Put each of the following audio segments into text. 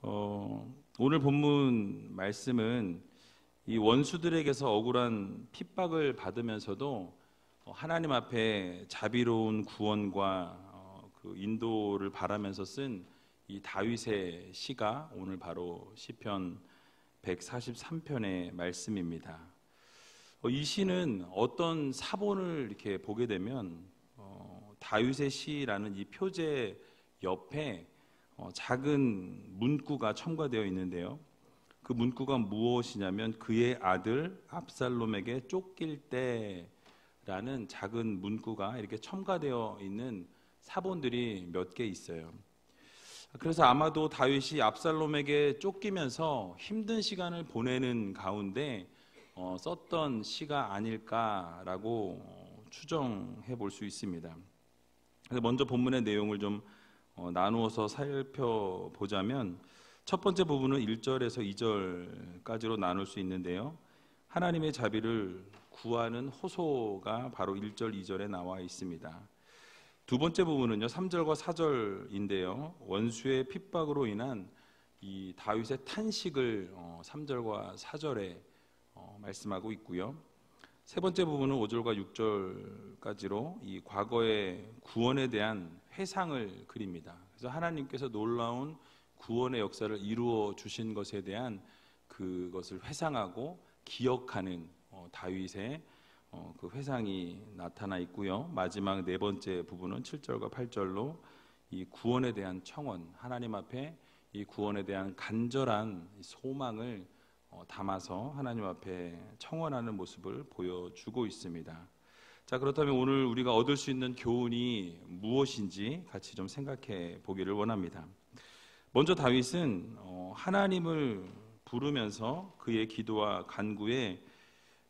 오늘 본문 말씀은 이 원수들에게서 억울한 핍박을 받으면서도 하나님 앞에 자비로운 구원과 그 인도를 바라면서 쓴 이 다윗의 시가 오늘 바로 시편 143편의 말씀입니다. 이 시는 어떤 사본을 이렇게 보게 되면 다윗의 시라는 이 표제 옆에 작은 문구가 첨가되어 있는데요. 그 문구가 무엇이냐면 그의 아들 압살롬에게 쫓길 때라는 작은 문구가 이렇게 첨가되어 있는 사본들이 몇 개 있어요. 그래서 아마도 다윗이 압살롬에게 쫓기면서 힘든 시간을 보내는 가운데 썼던 시가 아닐까라고 추정해 볼 수 있습니다. 그래서 먼저 본문의 내용을 좀 나누어서 살펴보자면 첫 번째 부분은 1절에서 2절까지로 나눌 수 있는데요. 하나님의 자비를 구하는 호소가 바로 1절, 2절에 나와 있습니다. 두 번째 부분은요, 3절과 4절인데요. 원수의 핍박으로 인한 이 다윗의 탄식을 3절과 4절에 말씀하고 있고요. 세 번째 부분은 5절과 6절까지로 이 과거의 구원에 대한 회상을 그립니다. 그래서 하나님께서 놀라운 구원의 역사를 이루어 주신 것에 대한 그것을 회상하고 기억하는 다윗의 그 회상이 나타나 있고요. 마지막 네 번째 부분은 7절과 8절로 이 구원에 대한 청원, 하나님 앞에 이 구원에 대한 간절한 소망을 담아서 하나님 앞에 청원하는 모습을 보여주고 있습니다. 자, 그렇다면 오늘 우리가 얻을 수 있는 교훈이 무엇인지 같이 좀 생각해 보기를 원합니다. 먼저 다윗은 하나님을 부르면서 그의 기도와 간구에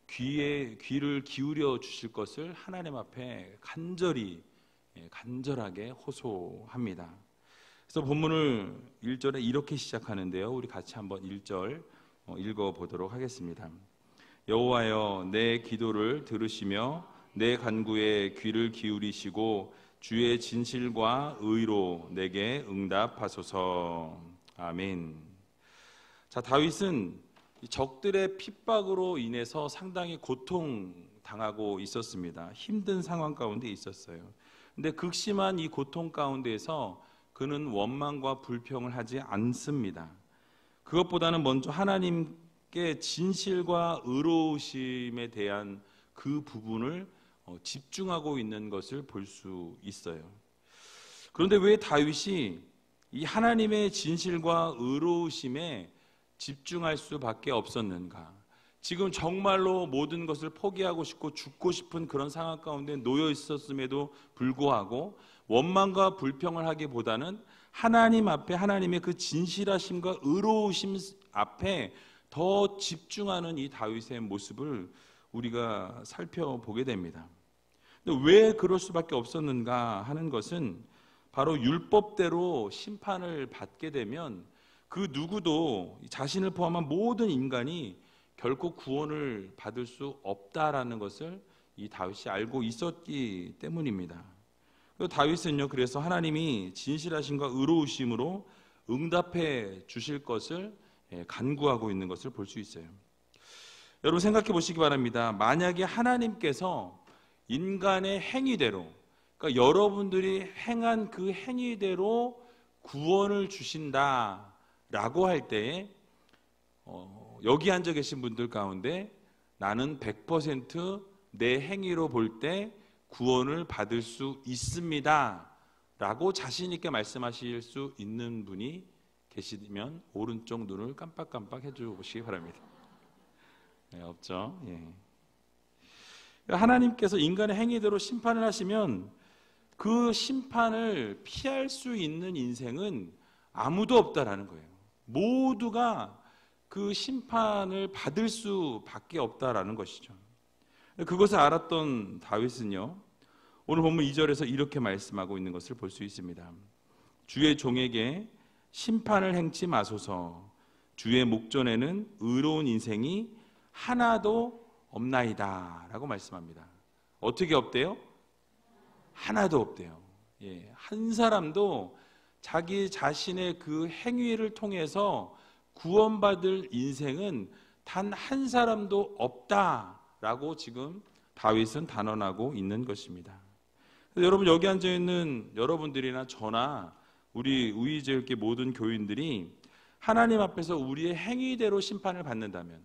귀를 기울여 주실 것을 하나님 앞에 간절하게 호소합니다. 그래서 본문을 1절에 이렇게 시작하는데요. 우리 같이 한번 1절 읽어보도록 하겠습니다. 여호와여, 내 기도를 들으시며 내 간구에 귀를 기울이시고 주의 진실과 의로 내게 응답하소서. 아멘. 자, 다윗은 적들의 핍박으로 인해서 상당히 고통당하고 있었습니다. 힘든 상황 가운데 있었어요. 근데 극심한 이 고통 가운데에서 그는 원망과 불평을 하지 않습니다. 그것보다는 먼저 하나님께 진실과 의로우심에 대한 그 부분을 집중하고 있는 것을 볼 수 있어요. 그런데 왜 다윗이 이 하나님의 진실과 의로우심에 집중할 수밖에 없었는가? 지금 정말로 모든 것을 포기하고 싶고 죽고 싶은 그런 상황 가운데 놓여 있었음에도 불구하고 원망과 불평을 하기보다는 하나님 앞에 하나님의 그 진실하심과 의로우심 앞에 더 집중하는 이 다윗의 모습을 우리가 살펴보게 됩니다. 근데 왜 그럴 수밖에 없었는가 하는 것은 바로 율법대로 심판을 받게 되면 그 누구도 자신을 포함한 모든 인간이 결코 구원을 받을 수 없다라는 것을 이 다윗이 알고 있었기 때문입니다. 다윗은요, 그래서 하나님이 진실하심과 의로우심으로 응답해 주실 것을 간구하고 있는 것을 볼 수 있어요. 여러분 생각해 보시기 바랍니다. 만약에 하나님께서 인간의 행위대로, 그러니까 여러분들이 행한 그 행위대로 구원을 주신다라고 할 때에 여기 앉아 계신 분들 가운데 나는 100% 내 행위로 볼 때 구원을 받을 수 있습니다 라고 자신 있게 말씀하실 수 있는 분이 계시면 오른쪽 눈을 깜빡깜빡 해주시기 바랍니다. 네, 없죠? 예. 하나님께서 인간의 행위대로 심판을 하시면 그 심판을 피할 수 있는 인생은 아무도 없다라는 거예요. 모두가 그 심판을 받을 수밖에 없다라는 것이죠. 그것을 알았던 다윗은요, 오늘 본문 2절에서 이렇게 말씀하고 있는 것을 볼 수 있습니다. 주의 종에게 심판을 행치 마소서. 주의 목전에는 의로운 인생이 하나도 없나이다 라고 말씀합니다. 어떻게 없대요? 하나도 없대요. 한 사람도 자기 자신의 그 행위를 통해서 구원받을 인생은 단 한 사람도 없다라고 지금 다윗은 단언하고 있는 것입니다. 여러분, 여기 앉아 있는 여러분들이나 저나 우리 우이제일교회 모든 교인들이 하나님 앞에서 우리의 행위대로 심판을 받는다면,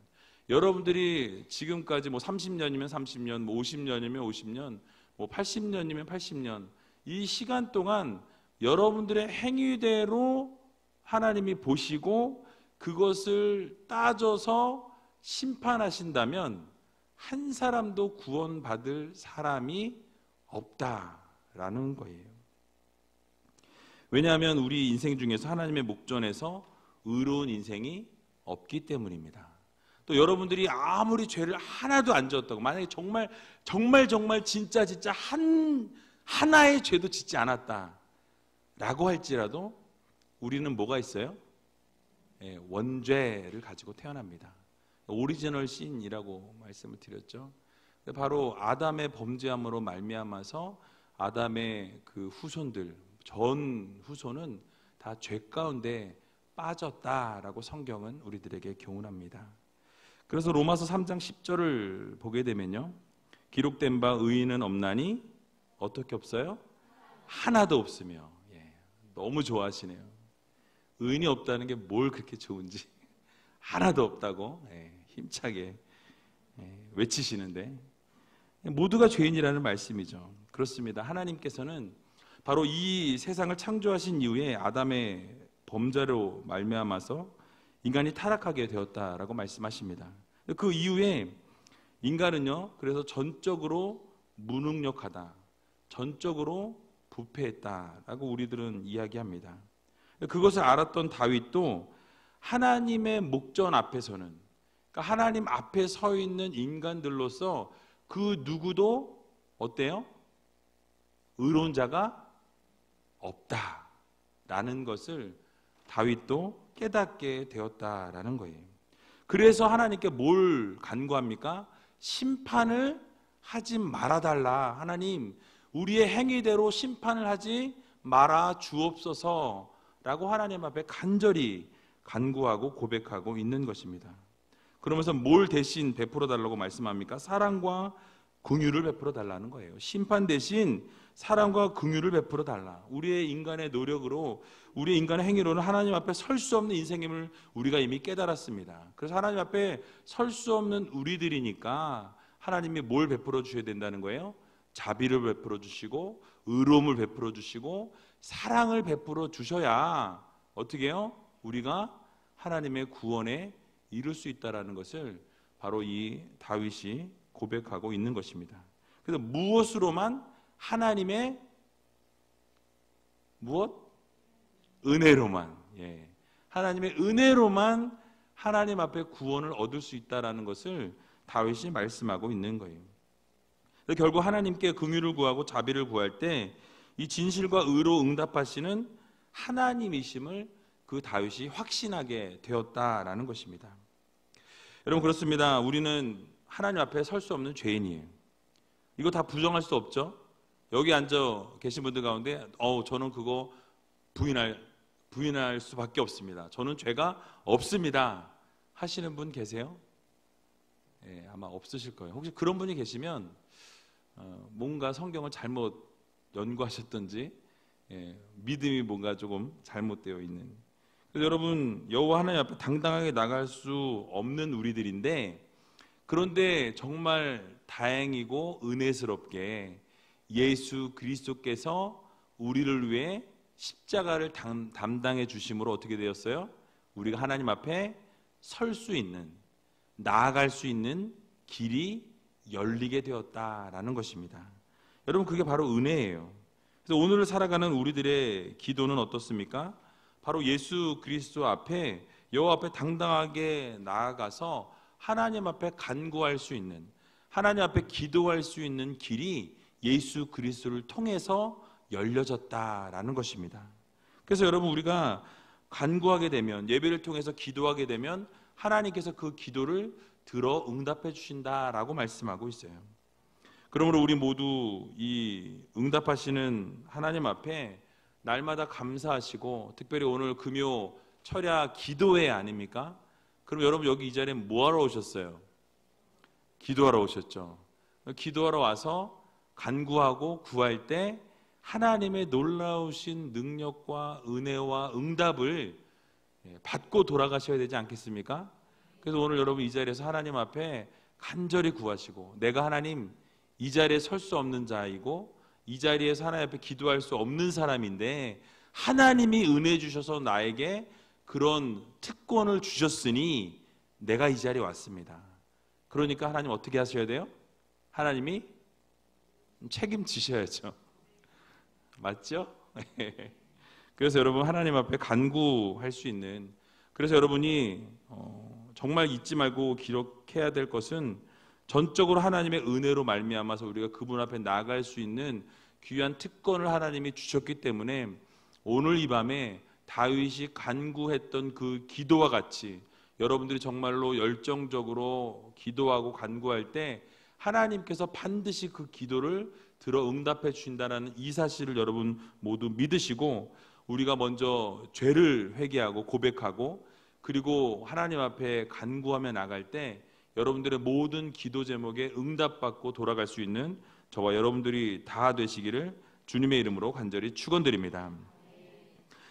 여러분들이 지금까지 30년이면 30년, 50년이면 50년, 80년이면 80년, 이 시간 동안 여러분들의 행위대로 하나님이 보시고 그것을 따져서 심판하신다면 한 사람도 구원받을 사람이 없다라는 거예요. 왜냐하면 우리 인생 중에서 하나님의 목전에서 의로운 인생이 없기 때문입니다. 또 여러분들이 아무리 죄를 하나도 안 지었다고, 만약에 정말 진짜 하나의 죄도 짓지 않았다라고 할지라도 우리는 뭐가 있어요? 원죄를 가지고 태어납니다. 오리지널 신이라고 말씀을 드렸죠. 바로 아담의 범죄함으로 말미암아서 아담의 그 후손들, 전 후손은 다 죄 가운데 빠졌다라고 성경은 우리들에게 교훈합니다. 그래서 로마서 3장 10절을 보게 되면요, 기록된 바 의인은 없나니 어떻게 없어요? 하나도 없으며. 너무 좋아하시네요. 의인이 없다는 게 뭘 그렇게 좋은지 하나도 없다고 힘차게 외치시는데, 모두가 죄인이라는 말씀이죠. 그렇습니다. 하나님께서는 바로 이 세상을 창조하신 이후에 아담의 범죄로 말미암아서 인간이 타락하게 되었다라고 말씀하십니다. 그 이후에 인간은요, 그래서 전적으로 무능력하다, 전적으로 부패했다라고 우리들은 이야기합니다. 그것을 알았던 다윗도 하나님의 목전 앞에서는, 그러니까 하나님 앞에 서 있는 인간들로서 그 누구도 어때요? 의로운 자가 없다라는 것을 다윗도 깨닫게 되었다라는 거예요. 그래서 하나님께 뭘 간구합니까? 심판을 하지 말아달라. 하나님, 우리의 행위대로 심판을 하지 말아 주옵소서 라고 하나님 앞에 간절히 간구하고 고백하고 있는 것입니다. 그러면서 뭘 대신 베풀어 달라고 말씀합니까? 사랑과 긍휼을 베풀어 달라는 거예요. 심판 대신 사랑과 긍휼을 베풀어 달라. 우리의 인간의 노력으로, 우리의 인간의 행위로는 하나님 앞에 설 수 없는 인생임을 우리가 이미 깨달았습니다. 그래서 하나님 앞에 설 수 없는 우리들이니까 하나님이 뭘 베풀어 주셔야 된다는 거예요? 자비를 베풀어 주시고 의로움을 베풀어 주시고 사랑을 베풀어 주셔야 어떻게 해요? 우리가 하나님의 구원에 이룰 수 있다는 것을 바로 이 다윗이 고백하고 있는 것입니다. 그래서 무엇으로만? 하나님의 무엇? 은혜로만. 하나님의 은혜로만 하나님 앞에 구원을 얻을 수 있다는 것을 다윗이 말씀하고 있는 거예요. 결국 하나님께 긍휼을 구하고 자비를 구할 때 이 진실과 의로 응답하시는 하나님이심을 그 다윗이 확신하게 되었다라는 것입니다. 여러분, 그렇습니다. 우리는 하나님 앞에 설 수 없는 죄인이에요. 이거 다 부정할 수 없죠. 여기 앉아 계신 분들 가운데 저는 그거 부인할 수밖에 없습니다. 저는 죄가 없습니다 하시는 분 계세요? 아마 없으실 거예요. 혹시 그런 분이 계시면 뭔가 성경을 잘못 연구하셨던지 믿음이 뭔가 조금 잘못되어 있는. 그래서 여러분, 여호와 하나님 앞에 당당하게 나갈 수 없는 우리들인데, 그런데 정말 다행이고 은혜스럽게 예수 그리스도께서 우리를 위해 십자가를 담당해 주심으로 어떻게 되었어요? 우리가 하나님 앞에 설 수 있는, 나아갈 수 있는 길이 열리게 되었다라는 것입니다. 여러분, 그게 바로 은혜예요. 그래서 오늘을 살아가는 우리들의 기도는 어떻습니까? 바로 예수 그리스도 앞에, 여호와 앞에 당당하게 나아가서 하나님 앞에 간구할 수 있는, 하나님 앞에 기도할 수 있는 길이 예수 그리스도를 통해서 열려졌다라는 것입니다. 그래서 여러분, 우리가 간구하게 되면, 예배를 통해서 기도하게 되면 하나님께서 그 기도를 들어 응답해 주신다라고 말씀하고 있어요. 그러므로 우리 모두 이 응답하시는 하나님 앞에 날마다 감사하시고, 특별히 오늘 금요 철야 기도회 아닙니까? 그럼 여러분 여기 이 자리에 뭐하러 오셨어요? 기도하러 오셨죠. 기도하러 와서 간구하고 구할 때 하나님의 놀라우신 능력과 은혜와 응답을 받고 돌아가셔야 되지 않겠습니까? 그래서 오늘 여러분 이 자리에서 하나님 앞에 간절히 구하시고, 내가 하나님 이 자리에 설 수 없는 자이고 이 자리에서 하나님 앞에 기도할 수 없는 사람인데 하나님이 은혜 주셔서 나에게 그런 특권을 주셨으니 내가 이 자리에 왔습니다. 그러니까 하나님 어떻게 하셔야 돼요? 하나님이 책임지셔야죠. 맞죠? 그래서 여러분 하나님 앞에 간구할 수 있는, 그래서 여러분이 정말 잊지 말고 기록해야 될 것은 전적으로 하나님의 은혜로 말미암아서 우리가 그분 앞에 나아갈 수 있는 귀한 특권을 하나님이 주셨기 때문에 오늘 이 밤에 다윗이 간구했던 그 기도와 같이 여러분들이 정말로 열정적으로 기도하고 간구할 때 하나님께서 반드시 그 기도를 들어 응답해 주신다는 이 사실을 여러분 모두 믿으시고, 우리가 먼저 죄를 회개하고 고백하고 그리고 하나님 앞에 간구하며 나갈 때 여러분들의 모든 기도 제목에 응답받고 돌아갈 수 있는 저와 여러분들이 다 되시기를 주님의 이름으로 간절히 축원드립니다.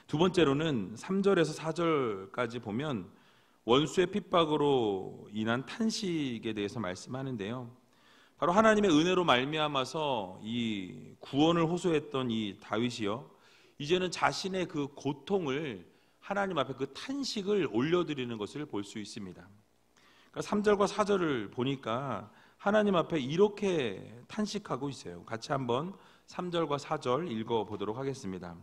두 번째로는 3절에서 4절까지 보면 원수의 핍박으로 인한 탄식에 대해서 말씀하는데요. 바로 하나님의 은혜로 말미암아서 이 구원을 호소했던 이 다윗이요, 이제는 자신의 그 고통을 하나님 앞에 그 탄식을 올려드리는 것을 볼 수 있습니다. 그러니까 3절과 4절을 보니까 하나님 앞에 이렇게 탄식하고 있어요. 같이 한번 3절과 4절 읽어보도록 하겠습니다.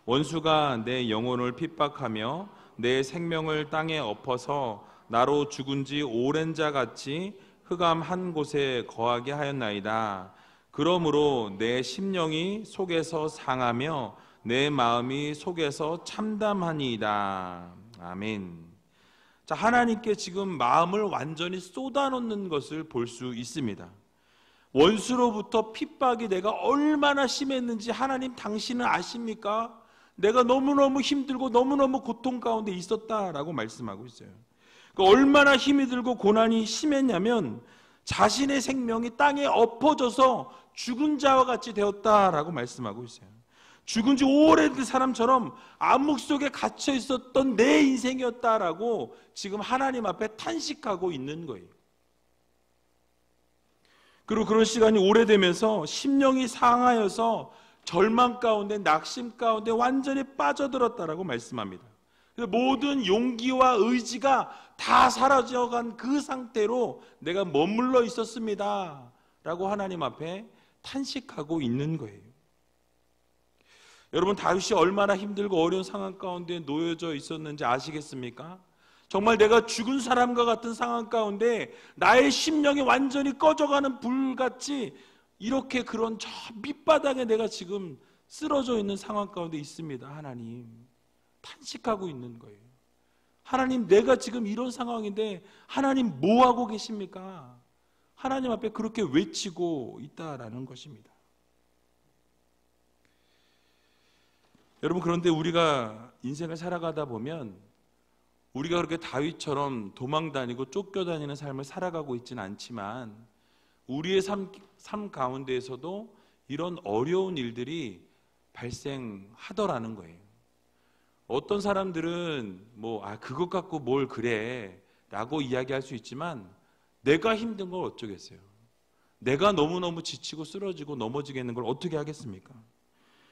원수가 내 영혼을 핍박하며 내 생명을 땅에 엎어서 나로 죽은 지 오랜 자 같이 흑암 한 곳에 거하게 하였나이다. 그러므로 내 심령이 속에서 상하며 내 마음이 속에서 참담하니이다. 아멘. 자, 하나님께 지금 마음을 완전히 쏟아놓는 것을 볼 수 있습니다. 원수로부터 핍박이 내가 얼마나 심했는지 하나님 당신은 아십니까? 내가 너무너무 힘들고 너무너무 고통 가운데 있었다라고 말씀하고 있어요. 얼마나 힘이 들고 고난이 심했냐면 자신의 생명이 땅에 엎어져서 죽은 자와 같이 되었다라고 말씀하고 있어요. 죽은 지 오래된 사람처럼 암흑 속에 갇혀 있었던 내 인생이었다라고 지금 하나님 앞에 탄식하고 있는 거예요. 그리고 그런 시간이 오래되면서 심령이 상하여서 절망 가운데 낙심 가운데 완전히 빠져들었다라고 말씀합니다. 모든 용기와 의지가 다 사라져간 그 상태로 내가 머물러 있었습니다 라고 하나님 앞에 탄식하고 있는 거예요. 여러분, 다윗이 얼마나 힘들고 어려운 상황 가운데 놓여져 있었는지 아시겠습니까? 정말 내가 죽은 사람과 같은 상황 가운데 나의 심령이 완전히 꺼져가는 불같이 이렇게 그런 저 밑바닥에 내가 지금 쓰러져 있는 상황 가운데 있습니다. 하나님, 탄식하고 있는 거예요. 하나님, 내가 지금 이런 상황인데 하나님 뭐 하고 계십니까? 하나님 앞에 그렇게 외치고 있다라는 것입니다. 여러분, 그런데 우리가 인생을 살아가다 보면 우리가 그렇게 다윗처럼 도망다니고 쫓겨다니는 삶을 살아가고 있지는 않지만 우리의 삶 가운데에서도 이런 어려운 일들이 발생하더라는 거예요. 어떤 사람들은 그것 갖고 뭘 그래 라고 이야기할 수 있지만 내가 힘든 걸 어쩌겠어요. 내가 너무너무 지치고 쓰러지고 넘어지겠는 걸 어떻게 하겠습니까?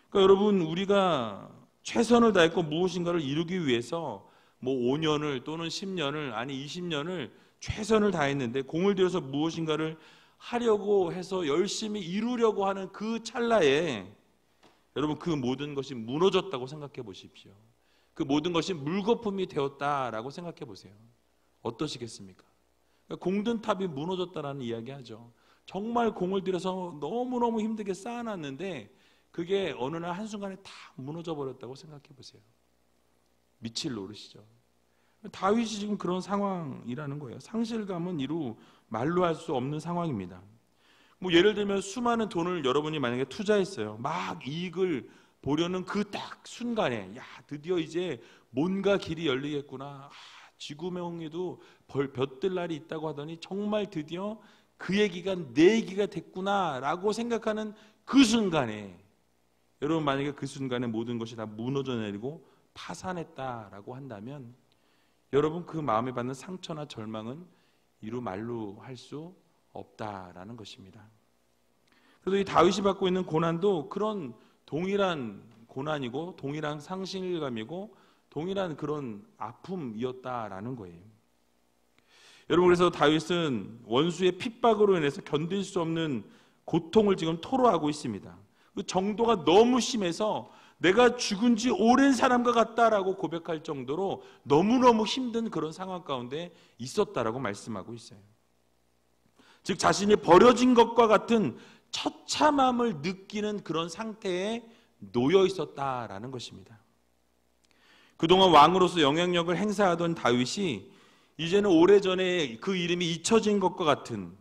그러니까 여러분, 우리가 최선을 다했고 무엇인가를 이루기 위해서 5년을 또는 10년을 아니 20년을 최선을 다했는데 공을 들여서 무엇인가를 하려고 해서 열심히 이루려고 하는 그 찰나에 여러분, 그 모든 것이 무너졌다고 생각해 보십시오. 그 모든 것이 물거품이 되었다라고 생각해 보세요. 어떠시겠습니까? 그러니까 공든 탑이 무너졌다라는 이야기하죠. 정말 공을 들여서 너무너무 힘들게 쌓아놨는데 그게 어느 날 한순간에 다 무너져 버렸다고 생각해 보세요. 미칠 노릇이죠. 다윗이 지금 그런 상황이라는 거예요. 상실감은 이루 말로 할 수 없는 상황입니다. 예를 들면 수많은 돈을 여러분이 만약에 투자했어요. 막 이익을 보려는 그 딱 순간에 야, 드디어 이제 뭔가 길이 열리겠구나. 쥐구멍에도 볕들 날이 있다고 하더니 정말 드디어 그 얘기가 내 얘기가 됐구나 라고 생각하는 그 순간에, 여러분 만약에 그 순간에 모든 것이 다 무너져 내리고 파산했다라고 한다면 여러분 그 마음에 받는 상처나 절망은 이루 말로 할 수 없다라는 것입니다. 그래서 이 다윗이 받고 있는 고난도 그런 동일한 고난이고 동일한 상실감이고 동일한 그런 아픔이었다라는 거예요. 여러분, 그래서 다윗은 원수의 핍박으로 인해서 견딜 수 없는 고통을 지금 토로하고 있습니다. 그 정도가 너무 심해서 내가 죽은 지 오랜 사람과 같다라고 고백할 정도로 너무너무 힘든 그런 상황 가운데 있었다라고 말씀하고 있어요. 즉 자신이 버려진 것과 같은 처참함을 느끼는 그런 상태에 놓여 있었다라는 것입니다. 그동안 왕으로서 영향력을 행사하던 다윗이 이제는 오래전에 그 이름이 잊혀진 것과 같은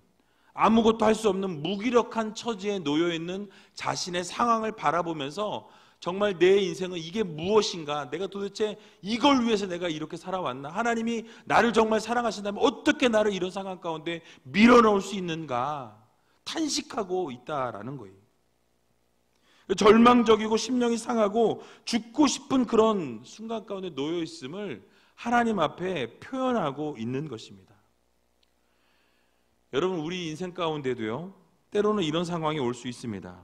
아무것도 할 수 없는 무기력한 처지에 놓여 있는 자신의 상황을 바라보면서 정말 내 인생은 이게 무엇인가? 내가 도대체 이걸 위해서 내가 이렇게 살아왔나? 하나님이 나를 정말 사랑하신다면 어떻게 나를 이런 상황 가운데 밀어넣을 수 있는가? 탄식하고 있다라는 거예요. 절망적이고 심령이 상하고 죽고 싶은 그런 순간 가운데 놓여 있음을 하나님 앞에 표현하고 있는 것입니다. 여러분, 우리 인생 가운데도요, 때로는 이런 상황이 올 수 있습니다.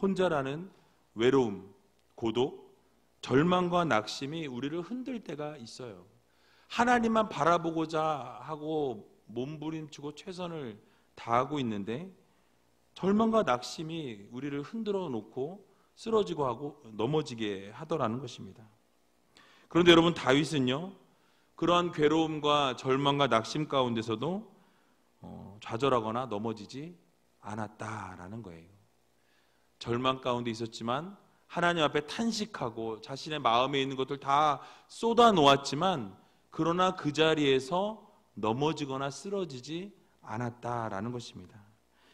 혼자라는 외로움, 고독, 절망과 낙심이 우리를 흔들 때가 있어요. 하나님만 바라보고자 하고 몸부림치고 최선을 다하고 있는데 절망과 낙심이 우리를 흔들어 놓고 쓰러지고 하고 넘어지게 하더라는 것입니다. 그런데 여러분, 다윗은요, 그러한 괴로움과 절망과 낙심 가운데서도 좌절하거나 넘어지지 않았다라는 거예요. 절망 가운데 있었지만 하나님 앞에 탄식하고 자신의 마음에 있는 것들 다 쏟아 놓았지만 그러나 그 자리에서 넘어지거나 쓰러지지 않았다라는 것입니다.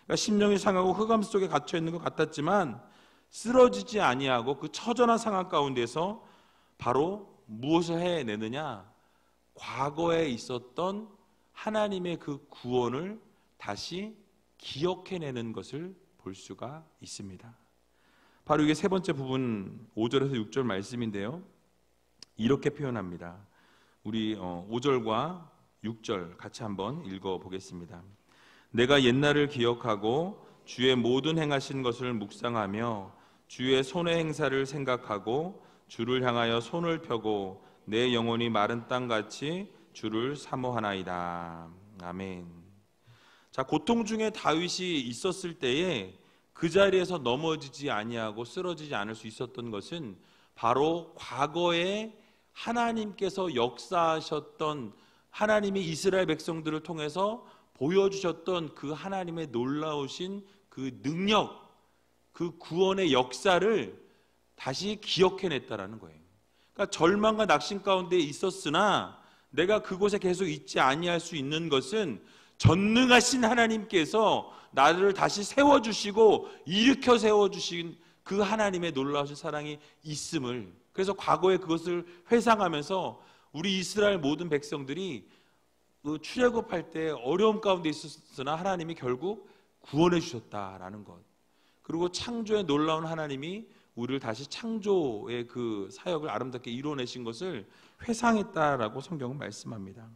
그러니까 심령이 상하고 흑암 속에 갇혀 있는 것 같았지만 쓰러지지 아니하고 그 처절한 상황 가운데서 바로 무엇을 해내느냐? 과거에 있었던 하나님의 그 구원을 다시 기억해내는 것을 볼 수가 있습니다. 바로 이게 세 번째 부분 5절에서 6절 말씀인데요, 이렇게 표현합니다. 우리 5절과 6절 같이 한번 읽어보겠습니다. 내가 옛날을 기억하고 주의 모든 행하신 것을 묵상하며 주의 손의 행사를 생각하고 주를 향하여 손을 펴고 내 영혼이 마른 땅같이 주를 사모하나이다. 아멘. 자, 고통 중에 다윗이 있었을 때에 그 자리에서 넘어지지 아니하고 쓰러지지 않을 수 있었던 것은 바로 과거에 하나님께서 역사하셨던, 하나님이 이스라엘 백성들을 통해서 보여주셨던 그 하나님의 놀라우신 그 능력, 그 구원의 역사를 다시 기억해냈다라는 거예요. 그러니까 절망과 낙심 가운데 있었으나 내가 그곳에 계속 있지 아니할 수 있는 것은 전능하신 하나님께서 나를 다시 세워주시고 일으켜 세워주신 그 하나님의 놀라우신 사랑이 있음을, 그래서 과거에 그것을 회상하면서 우리 이스라엘 모든 백성들이 그 출애굽할 때 어려움 가운데 있었으나 하나님이 결국 구원해 주셨다라는 것, 그리고 창조의 놀라운 하나님이 우리를 다시 창조의 그 사역을 아름답게 이루어내신 것을 회상했다라고 성경은 말씀합니다.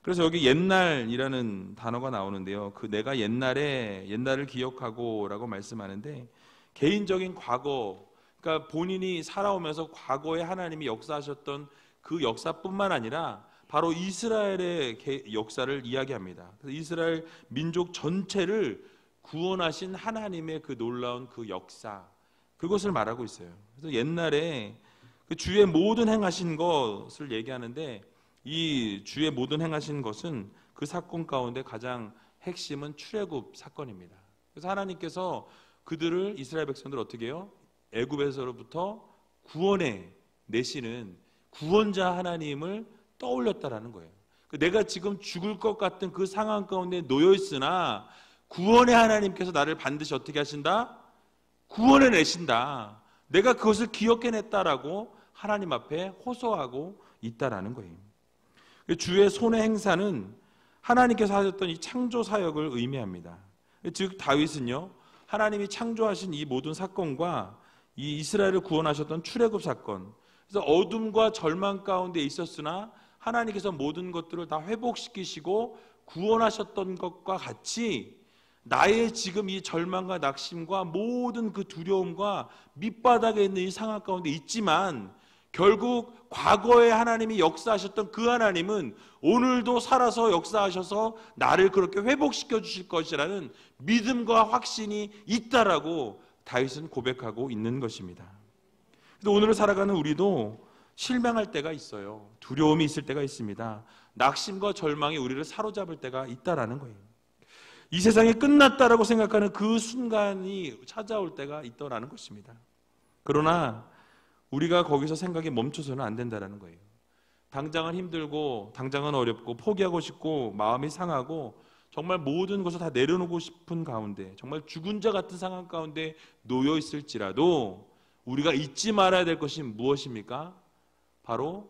그래서 여기 옛날이라는 단어가 나오는데요, 그 내가 옛날을 기억하고 라고 말씀하는데 개인적인 과거, 그러니까 본인이 살아오면서 과거에 하나님이 역사하셨던 그 역사뿐만 아니라 바로 이스라엘의 역사를 이야기합니다. 그래서 이스라엘 민족 전체를 구원하신 하나님의 그 놀라운 그 역사, 그것을 말하고 있어요. 그래서 옛날에 그 주의 모든 행하신 것을 얘기하는데 이 주의 모든 행하신 것은 그 사건 가운데 가장 핵심은 출애굽 사건입니다. 그래서 하나님께서 그들을, 이스라엘 백성들을 어떻게 해요? 애굽에서로부터 구원해 내시는 구원자 하나님을 떠올렸다라는 거예요. 내가 지금 죽을 것 같은 그 상황 가운데 놓여 있으나 구원의 하나님께서 나를 반드시 어떻게 하신다? 구원해 내신다. 내가 그것을 기억해냈다라고 하나님 앞에 호소하고 있다라는 거예요. 주의 손의 행사는 하나님께서 하셨던 이 창조 사역을 의미합니다. 즉 다윗은요, 하나님이 창조하신 이 모든 사건과 이 이스라엘을 구원하셨던 출애굽 사건, 그래서 어둠과 절망 가운데 있었으나 하나님께서 모든 것들을 다 회복시키시고 구원하셨던 것과 같이 나의 지금 이 절망과 낙심과 모든 그 두려움과 밑바닥에 있는 이 상황 가운데 있지만 결국 과거에 하나님이 역사하셨던 그 하나님은 오늘도 살아서 역사하셔서 나를 그렇게 회복시켜 주실 것이라는 믿음과 확신이 있다라고 다윗은 고백하고 있는 것입니다. 그래서 오늘을 살아가는 우리도 실망할 때가 있어요. 두려움이 있을 때가 있습니다. 낙심과 절망이 우리를 사로잡을 때가 있다라는 거예요. 이 세상이 끝났다라고 생각하는 그 순간이 찾아올 때가 있더라는 것입니다. 그러나 우리가 거기서 생각이 멈춰서는 안 된다는 거예요. 당장은 힘들고 당장은 어렵고 포기하고 싶고 마음이 상하고 정말 모든 것을 다 내려놓고 싶은 가운데 정말 죽은 자 같은 상황 가운데 놓여 있을지라도 우리가 잊지 말아야 될 것이 무엇입니까? 바로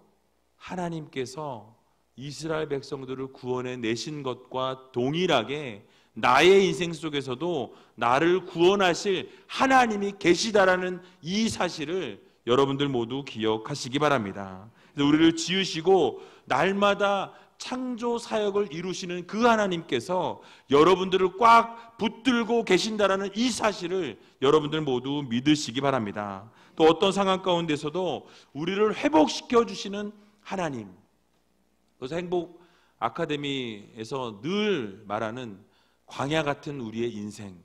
하나님께서 이스라엘 백성들을 구원해 내신 것과 동일하게 나의 인생 속에서도 나를 구원하실 하나님이 계시다라는 이 사실을 여러분들 모두 기억하시기 바랍니다. 우리를 지으시고 날마다 창조 사역을 이루시는 그 하나님께서 여러분들을 꽉 붙들고 계신다라는 이 사실을 여러분들 모두 믿으시기 바랍니다. 또 어떤 상황 가운데서도 우리를 회복시켜 주시는 하나님. 그래서 행복 아카데미에서 늘 말하는 광야 같은 우리의 인생,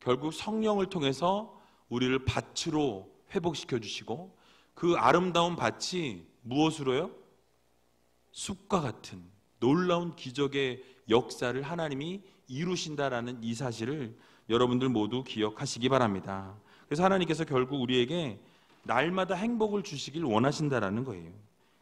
결국 성령을 통해서 우리를 밭으로 회복시켜 주시고 그 아름다운 밭이 무엇으로요? 숲과 같은 놀라운 기적의 역사를 하나님이 이루신다라는 이 사실을 여러분들 모두 기억하시기 바랍니다. 그래서 하나님께서 결국 우리에게 날마다 행복을 주시길 원하신다라는 거예요.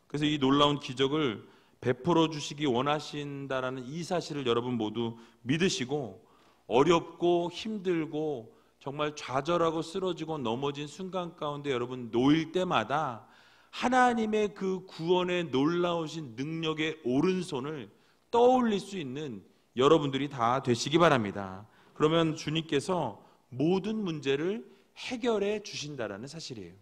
그래서 이 놀라운 기적을 베풀어 주시기 원하신다라는 이 사실을 여러분 모두 믿으시고 어렵고 힘들고 정말 좌절하고 쓰러지고 넘어진 순간 가운데 여러분 놓일 때마다 하나님의 그 구원의 놀라우신 능력의 오른손을 떠올릴 수 있는 여러분들이 다 되시기 바랍니다. 그러면 주님께서 모든 문제를 해결해 주신다라는 사실이에요.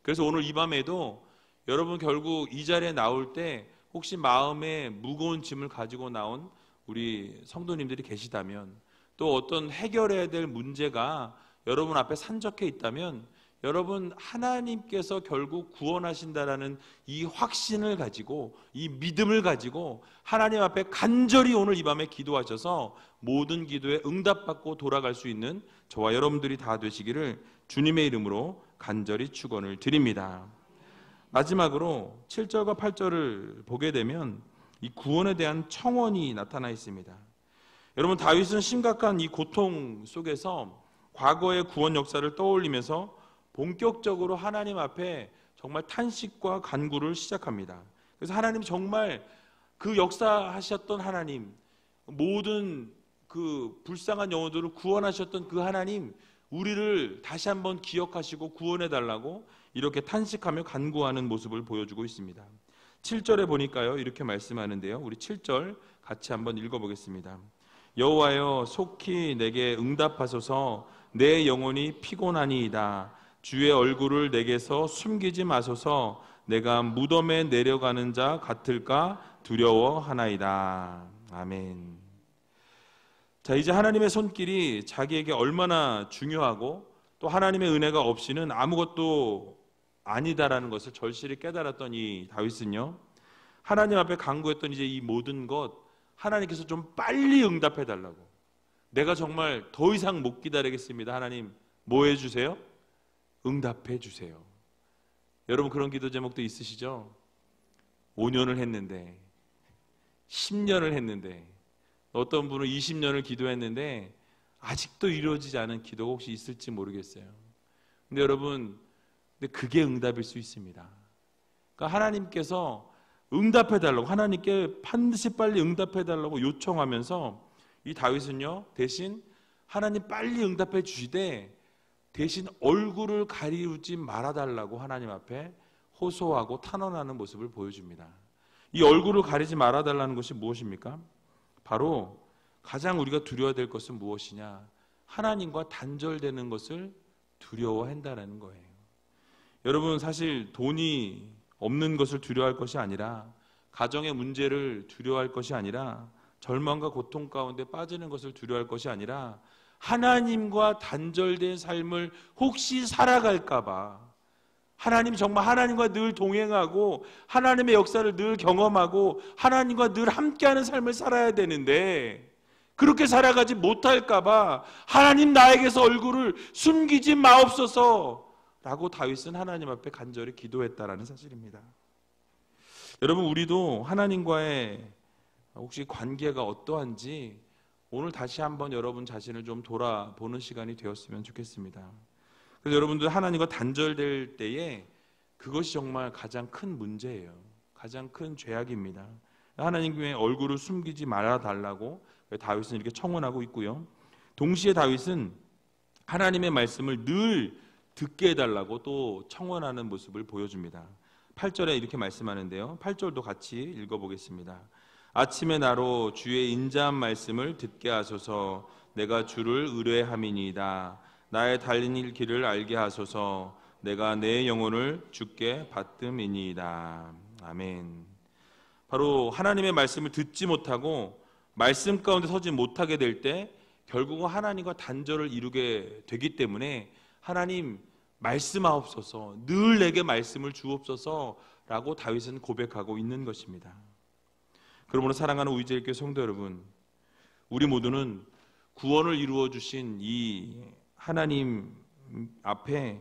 그래서 오늘 이 밤에도 여러분 결국 이 자리에 나올 때 혹시 마음에 무거운 짐을 가지고 나온 우리 성도님들이 계시다면 또 어떤 해결해야 될 문제가 여러분 앞에 산적해 있다면 여러분 하나님께서 결국 구원하신다라는 이 확신을 가지고 이 믿음을 가지고 하나님 앞에 간절히 오늘 이 밤에 기도하셔서 모든 기도에 응답받고 돌아갈 수 있는 저와 여러분들이 다 되시기를 주님의 이름으로 간절히 축원을 드립니다. 마지막으로 7절과 8절을 보게 되면 이 구원에 대한 청원이 나타나 있습니다. 여러분 다윗은 심각한 이 고통 속에서 과거의 구원 역사를 떠올리면서 본격적으로 하나님 앞에 정말 탄식과 간구를 시작합니다. 그래서 하나님 정말 그 역사하셨던 하나님, 모든 그 불쌍한 영혼들을 구원하셨던 그 하나님, 우리를 다시 한번 기억하시고 구원해달라고 이렇게 탄식하며 간구하는 모습을 보여주고 있습니다. 7절에 보니까요 이렇게 말씀하는데요, 우리 7절 같이 한번 읽어보겠습니다. 여호와여 속히 내게 응답하소서. 내 영혼이 피곤하니이다. 주의 얼굴을 내게서 숨기지 마소서. 내가 무덤에 내려가는 자 같을까 두려워하나이다. 아멘. 자, 이제 하나님의 손길이 자기에게 얼마나 중요하고 또 하나님의 은혜가 없이는 아무것도 아니다라는 것을 절실히 깨달았던 이 다윗은요, 하나님 앞에 간구했던 이제 이 모든 것 하나님께서 좀 빨리 응답해 달라고, 내가 정말 더 이상 못 기다리겠습니다. 하나님 뭐 해주세요? 응답해 주세요. 여러분 그런 기도 제목도 있으시죠? 5년을 했는데 10년을 했는데 어떤 분은 20년을 기도했는데 아직도 이루어지지 않은 기도가 혹시 있을지 모르겠어요. 근데 여러분, 근데 그게 응답일 수 있습니다. 그러니까 하나님께서 응답해달라고, 하나님께 반드시 빨리 응답해달라고 요청하면서 이 다윗은요 대신 하나님 빨리 응답해 주시되 대신 얼굴을 가리우지 말아달라고 하나님 앞에 호소하고 탄원하는 모습을 보여줍니다. 이 얼굴을 가리지 말아달라는 것이 무엇입니까? 바로 가장 우리가 두려워야 될 것은 무엇이냐? 하나님과 단절되는 것을 두려워한다는 거예요. 여러분, 사실 돈이 없는 것을 두려워할 것이 아니라, 가정의 문제를 두려워할 것이 아니라, 절망과 고통 가운데 빠지는 것을 두려워할 것이 아니라, 하나님과 단절된 삶을 혹시 살아갈까 봐, 하나님 정말 하나님과 늘 동행하고 하나님의 역사를 늘 경험하고 하나님과 늘 함께하는 삶을 살아야 되는데, 그렇게 살아가지 못할까 봐 하나님 나에게서 얼굴을 숨기지 마옵소서 라고 다윗은 하나님 앞에 간절히 기도했다라는 사실입니다. 여러분, 우리도 하나님과의 혹시 관계가 어떠한지 오늘 다시 한번 여러분 자신을 좀 돌아보는 시간이 되었으면 좋겠습니다. 그래서 여러분들 하나님과 단절될 때에 그것이 정말 가장 큰 문제예요. 가장 큰 죄악입니다. 하나님의 얼굴을 숨기지 말아달라고 다윗은 이렇게 청원하고 있고요. 동시에 다윗은 하나님의 말씀을 늘 듣게 해달라고 또 청원하는 모습을 보여줍니다. 8절에 이렇게 말씀하는데요. 8절도 같이 읽어보겠습니다. 아침에 나로 주의 인자한 말씀을 듣게 하소서. 내가 주를 의뢰함이니이다. 나의 달릴 길을 알게 하소서. 내가 내 영혼을 주께 받음이니이다. 아멘. 바로 하나님의 말씀을 듣지 못하고 말씀 가운데 서지 못하게 될 때 결국은 하나님과 단절을 이루게 되기 때문에 하나님 말씀하옵소서, 늘 내게 말씀을 주옵소서라고 다윗은 고백하고 있는 것입니다. 그러므로 사랑하는 우이제일교회 성도 여러분, 우리 모두는 구원을 이루어 주신 이 하나님 앞에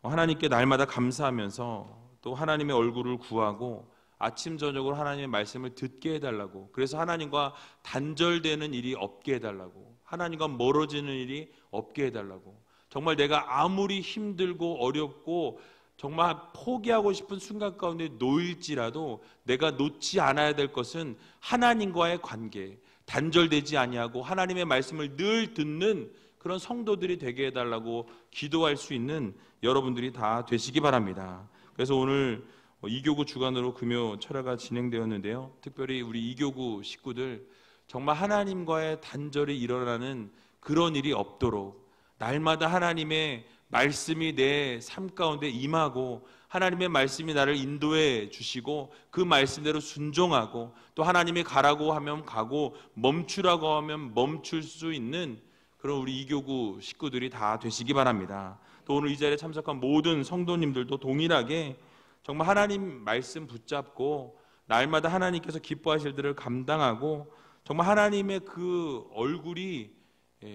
하나님께 날마다 감사하면서 또 하나님의 얼굴을 구하고 아침 저녁으로 하나님의 말씀을 듣게 해달라고, 그래서 하나님과 단절되는 일이 없게 해달라고, 하나님과 멀어지는 일이 없게 해달라고, 정말 내가 아무리 힘들고 어렵고 정말 포기하고 싶은 순간 가운데 놓일지라도 내가 놓지 않아야 될 것은 하나님과의 관계, 단절되지 아니하고 하나님의 말씀을 늘 듣는 그런 성도들이 되게 해달라고 기도할 수 있는 여러분들이 다 되시기 바랍니다. 그래서 오늘 2교구 주간으로 금요 철야가 진행되었는데요. 특별히 우리 2교구 식구들 정말 하나님과의 단절이 일어나는 그런 일이 없도록 날마다 하나님의 말씀이 내 삶 가운데 임하고 하나님의 말씀이 나를 인도해 주시고 그 말씀대로 순종하고 또 하나님이 가라고 하면 가고 멈추라고 하면 멈출 수 있는 그런 우리 2교구 식구들이 다 되시기 바랍니다. 또 오늘 이 자리에 참석한 모든 성도님들도 동일하게 정말 하나님 말씀 붙잡고 날마다 하나님께서 기뻐하실 일을 감당하고 정말 하나님의 그 얼굴이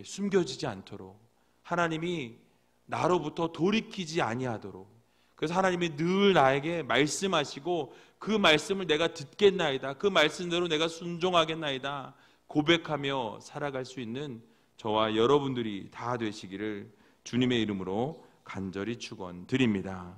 숨겨지지 않도록 하나님이 나로부터 돌이키지 아니하도록, 그래서 하나님이 늘 나에게 말씀하시고 그 말씀을 내가 듣겠나이다, 그 말씀대로 내가 순종하겠나이다 고백하며 살아갈 수 있는 저와 여러분들이 다 되시기를 주님의 이름으로 간절히 축원드립니다.